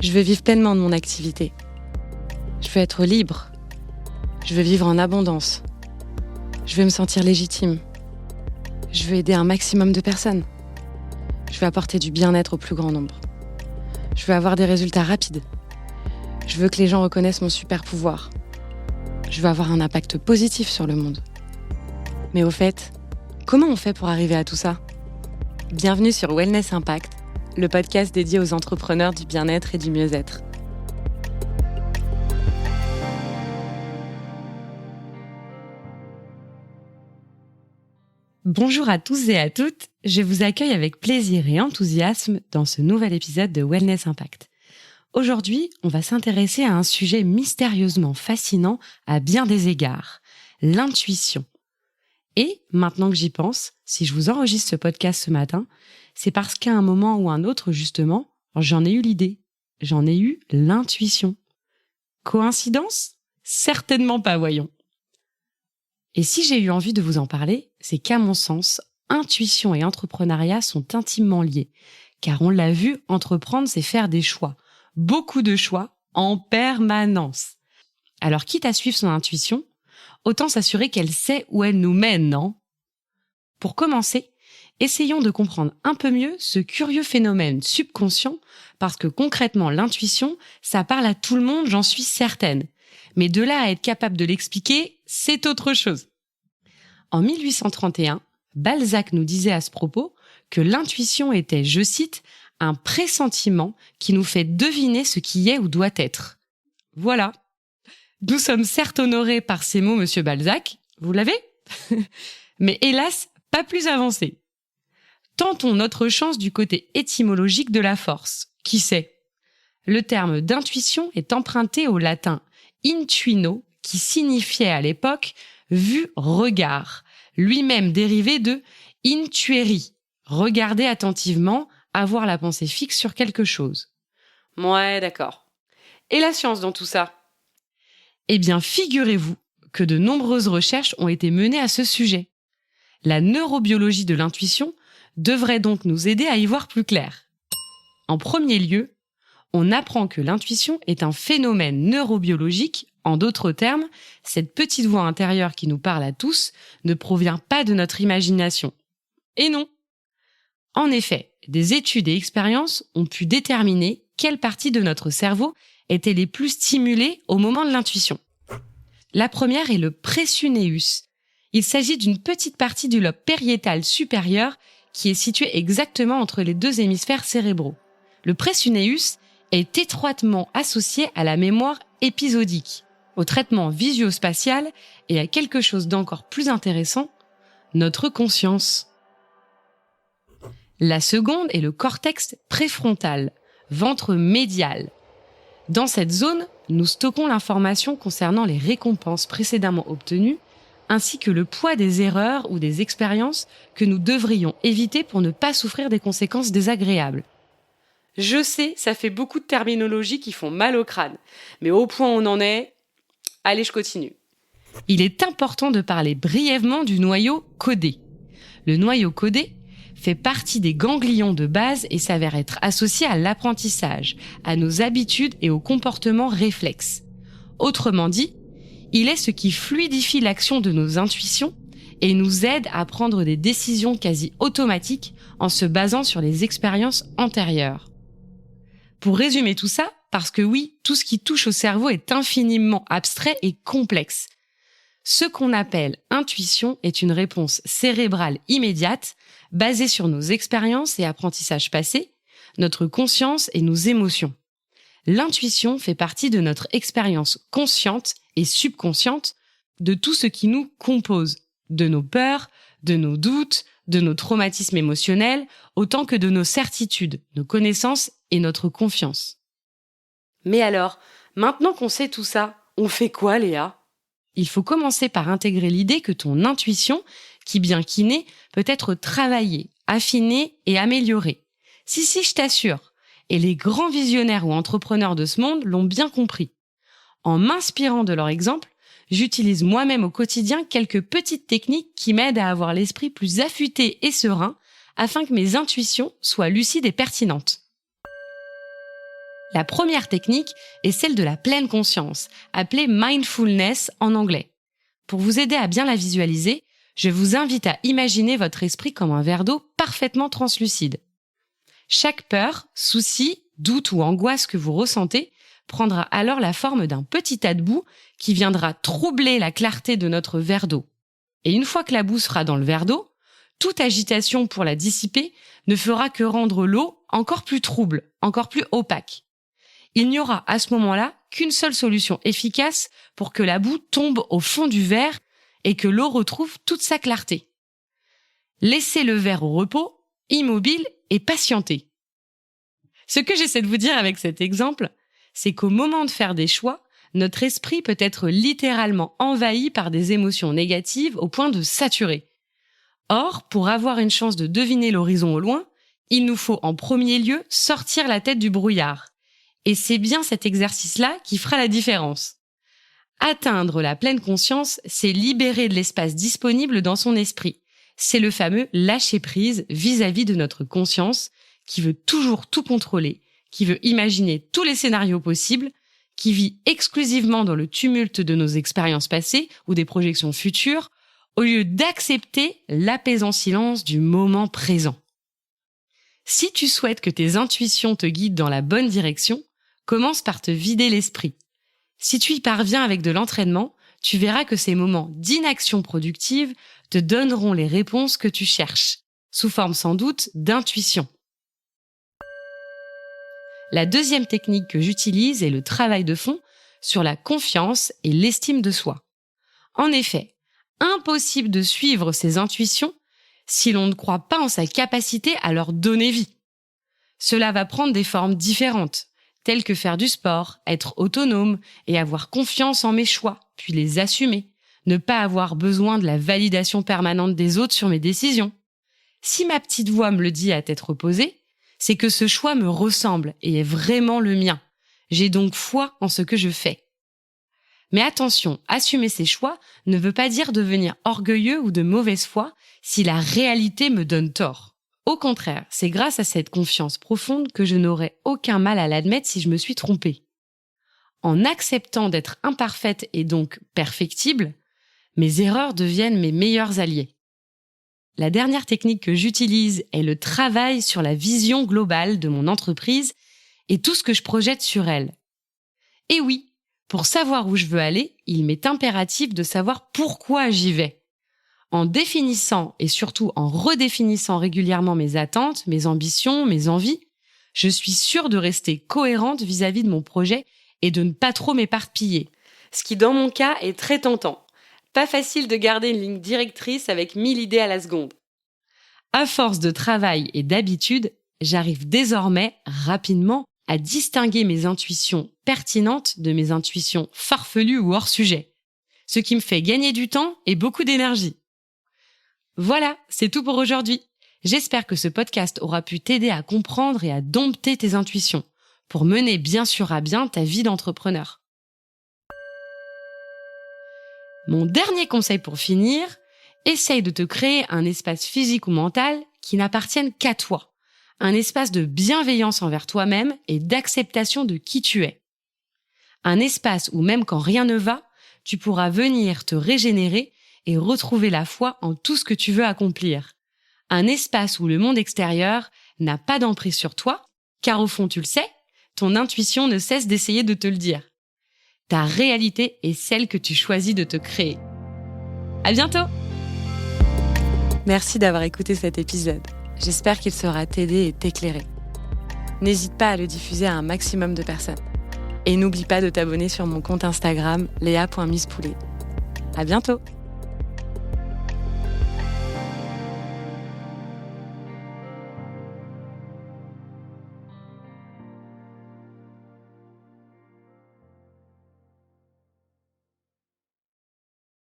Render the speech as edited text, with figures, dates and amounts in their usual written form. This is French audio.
Je veux vivre pleinement de mon activité. Je veux être libre. Je veux vivre en abondance. Je veux me sentir légitime. Je veux aider un maximum de personnes. Je veux apporter du bien-être au plus grand nombre. Je veux avoir des résultats rapides. Je veux que les gens reconnaissent mon super pouvoir. Je veux avoir un impact positif sur le monde. Mais au fait, comment on fait pour arriver à tout ça ? Bienvenue sur Wellness Impact, le podcast dédié aux entrepreneurs du bien-être et du mieux-être. Bonjour à tous et à toutes, je vous accueille avec plaisir et enthousiasme dans ce nouvel épisode de Wellness Impact. Aujourd'hui, on va s'intéresser à un sujet mystérieusement fascinant à bien des égards, l'intuition. Et maintenant que j'y pense, si je vous enregistre ce podcast ce matin, c'est parce qu'à un moment ou un autre, justement, j'en ai eu l'idée, j'en ai eu l'intuition. Coïncidence ? Certainement pas, voyons. Et si j'ai eu envie de vous en parler, c'est qu'à mon sens, intuition et entrepreneuriat sont intimement liés. Car on l'a vu, entreprendre, c'est faire des choix. Beaucoup de choix, en permanence. Alors, quitte à suivre son intuition, autant s'assurer qu'elle sait où elle nous mène, non ? Pour commencer, essayons de comprendre un peu mieux ce curieux phénomène subconscient, parce que concrètement, l'intuition, ça parle à tout le monde, j'en suis certaine. Mais de là à être capable de l'expliquer, c'est autre chose. En 1831, Balzac nous disait à ce propos que l'intuition était, je cite, un pressentiment qui nous fait deviner ce qui est ou doit être. Voilà. Nous sommes certes honorés par ces mots, monsieur Balzac, vous l'avez ? Mais hélas, pas plus avancé. Tentons notre chance du côté étymologique de la force. Qui sait ? Le terme d'intuition est emprunté au latin intuino, qui signifiait à l'époque vue, regard, lui-même dérivé de intueri, regarder attentivement, avoir la pensée fixe sur quelque chose. Ouais, d'accord. Et la science dans tout ça ? Eh bien, figurez-vous que de nombreuses recherches ont été menées à ce sujet. La neurobiologie de l'intuition devrait donc nous aider à y voir plus clair. En premier lieu, on apprend que l'intuition est un phénomène neurobiologique. En d'autres termes, cette petite voix intérieure qui nous parle à tous ne provient pas de notre imagination. Et non. En effet, des études et expériences ont pu déterminer quelles parties de notre cerveau étaient les plus stimulées au moment de l'intuition. La première est le pressunéus. Il s'agit d'une petite partie du lobe pariétal supérieur qui est située exactement entre les deux hémisphères cérébraux. Le pressunéus est étroitement associé à la mémoire épisodique, au traitement visio-spatial et à quelque chose d'encore plus intéressant, notre conscience. La seconde est le cortex préfrontal, ventre médial. Dans cette zone, nous stockons l'information concernant les récompenses précédemment obtenues, ainsi que le poids des erreurs ou des expériences que nous devrions éviter pour ne pas souffrir des conséquences désagréables. Je sais, ça fait beaucoup de terminologies qui font mal au crâne, mais au point où on en est, allez, je continue. Il est important de parler brièvement du noyau codé. Le noyau codé fait partie des ganglions de base et s'avère être associé à l'apprentissage, à nos habitudes et aux comportements réflexes. Autrement dit, il est ce qui fluidifie l'action de nos intuitions et nous aide à prendre des décisions quasi automatiques en se basant sur les expériences antérieures. Pour résumer tout ça, parce que oui, tout ce qui touche au cerveau est infiniment abstrait et complexe. Ce qu'on appelle intuition est une réponse cérébrale immédiate, basée sur nos expériences et apprentissages passés, notre conscience et nos émotions. L'intuition fait partie de notre expérience consciente et subconsciente de tout ce qui nous compose, de nos peurs, de nos doutes, de nos traumatismes émotionnels, autant que de nos certitudes, nos connaissances et notre confiance. Mais alors, maintenant qu'on sait tout ça, on fait quoi, Léa ? Il faut commencer par intégrer l'idée que ton intuition, qui bien qu'inné, peut être travaillée, affinée et améliorée. Si, je t'assure. Et les grands visionnaires ou entrepreneurs de ce monde l'ont bien compris. En m'inspirant de leur exemple, j'utilise moi-même au quotidien quelques petites techniques qui m'aident à avoir l'esprit plus affûté et serein afin que mes intuitions soient lucides et pertinentes. La première technique est celle de la pleine conscience, appelée mindfulness en anglais. Pour vous aider à bien la visualiser, je vous invite à imaginer votre esprit comme un verre d'eau parfaitement translucide. Chaque peur, souci, doute ou angoisse que vous ressentez prendra alors la forme d'un petit tas de boue qui viendra troubler la clarté de notre verre d'eau. Et une fois que la boue sera dans le verre d'eau, toute agitation pour la dissiper ne fera que rendre l'eau encore plus trouble, encore plus opaque. Il n'y aura à ce moment-là qu'une seule solution efficace pour que la boue tombe au fond du verre et que l'eau retrouve toute sa clarté. Laissez le verre au repos, immobile et patienter. Ce que j'essaie de vous dire avec cet exemple, c'est qu'au moment de faire des choix, notre esprit peut être littéralement envahi par des émotions négatives au point de saturer. Or, pour avoir une chance de deviner l'horizon au loin, il nous faut en premier lieu sortir la tête du brouillard. Et c'est bien cet exercice-là qui fera la différence. Atteindre la pleine conscience, c'est libérer de l'espace disponible dans son esprit. C'est le fameux lâcher-prise vis-à-vis de notre conscience qui veut toujours tout contrôler, qui veut imaginer tous les scénarios possibles, qui vit exclusivement dans le tumulte de nos expériences passées ou des projections futures, au lieu d'accepter l'apaisant silence du moment présent. Si tu souhaites que tes intuitions te guident dans la bonne direction, commence par te vider l'esprit. Si tu y parviens avec de l'entraînement, tu verras que ces moments d'inaction productive te donneront les réponses que tu cherches, sous forme sans doute d'intuition. La deuxième technique que j'utilise est le travail de fond sur la confiance et l'estime de soi. En effet, impossible de suivre ses intuitions si l'on ne croit pas en sa capacité à leur donner vie. Cela va prendre des formes différentes, telles que faire du sport, être autonome et avoir confiance en mes choix, puis les assumer, ne pas avoir besoin de la validation permanente des autres sur mes décisions. Si ma petite voix me le dit à tête reposée, c'est que ce choix me ressemble et est vraiment le mien. J'ai donc foi en ce que je fais. Mais attention, assumer ses choix ne veut pas dire devenir orgueilleux ou de mauvaise foi si la réalité me donne tort. Au contraire, c'est grâce à cette confiance profonde que je n'aurai aucun mal à l'admettre si je me suis trompée. En acceptant d'être imparfaite et donc perfectible, mes erreurs deviennent mes meilleurs alliés. La dernière technique que j'utilise est le travail sur la vision globale de mon entreprise et tout ce que je projette sur elle. Et oui, pour savoir où je veux aller, il m'est impératif de savoir pourquoi j'y vais. En définissant et surtout en redéfinissant régulièrement mes attentes, mes ambitions, mes envies, je suis sûre de rester cohérente vis-à-vis de mon projet et de ne pas trop m'éparpiller. Ce qui, dans mon cas, est très tentant. Pas facile de garder une ligne directrice avec 1000 idées à la seconde. À force de travail et d'habitude, j'arrive désormais rapidement à distinguer mes intuitions pertinentes de mes intuitions farfelues ou hors sujet. Ce qui me fait gagner du temps et beaucoup d'énergie. Voilà, c'est tout pour aujourd'hui. J'espère que ce podcast aura pu t'aider à comprendre et à dompter tes intuitions pour mener bien sûr à bien ta vie d'entrepreneur. Mon dernier conseil pour finir, essaye de te créer un espace physique ou mental qui n'appartienne qu'à toi. Un espace de bienveillance envers toi-même et d'acceptation de qui tu es. Un espace où même quand rien ne va, tu pourras venir te régénérer et retrouver la foi en tout ce que tu veux accomplir. Un espace où le monde extérieur n'a pas d'emprise sur toi, car au fond tu le sais, ton intuition ne cesse d'essayer de te le dire. Ta réalité est celle que tu choisis de te créer. À bientôt! Merci d'avoir écouté cet épisode. J'espère qu'il saura t'aider et t'éclairer. N'hésite pas à le diffuser à un maximum de personnes. Et n'oublie pas de t'abonner sur mon compte Instagram, lea.misspoulet. À bientôt!